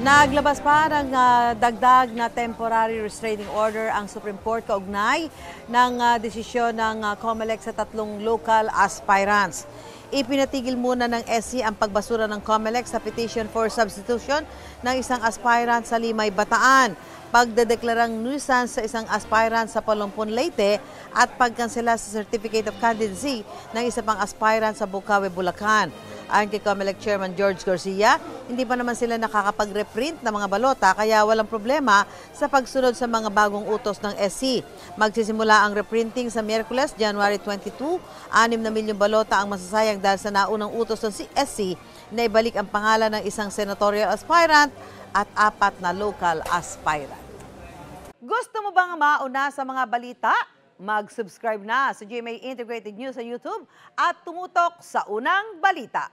Naglabas pa ng dagdag na temporary restraining order ang Supreme Court kaugnay ng desisyon ng COMELEC sa tatlong local aspirants. Ipinatigil muna ng SC ang pagbasura ng COMELEC sa petition for substitution ng isang aspirant sa Limay, Bataan, pagdedeklarang nuisance sa isang aspirant sa Palumpon, Leyte at pagkansela sa Certificate of Candidacy ng isa pang aspirant sa Bukawi, Bulacan. Ayon kay COMELEC Chairman George Garcia, hindi pa naman sila nakakapag-reprint ng mga balota kaya walang problema sa pagsunod sa mga bagong utos ng SC. Magsisimula ang reprinting sa Miyerkules, January 22. 6 na milyong balota ang masasayang dahil sa naunang utos ng SC na ibalik ang pangalan ng isang senatorial aspirant at 4 na local aspirant. Gusto mo bang mauna sa mga balita? Mag-subscribe na sa GMA Integrated News sa YouTube at tumutok sa unang balita.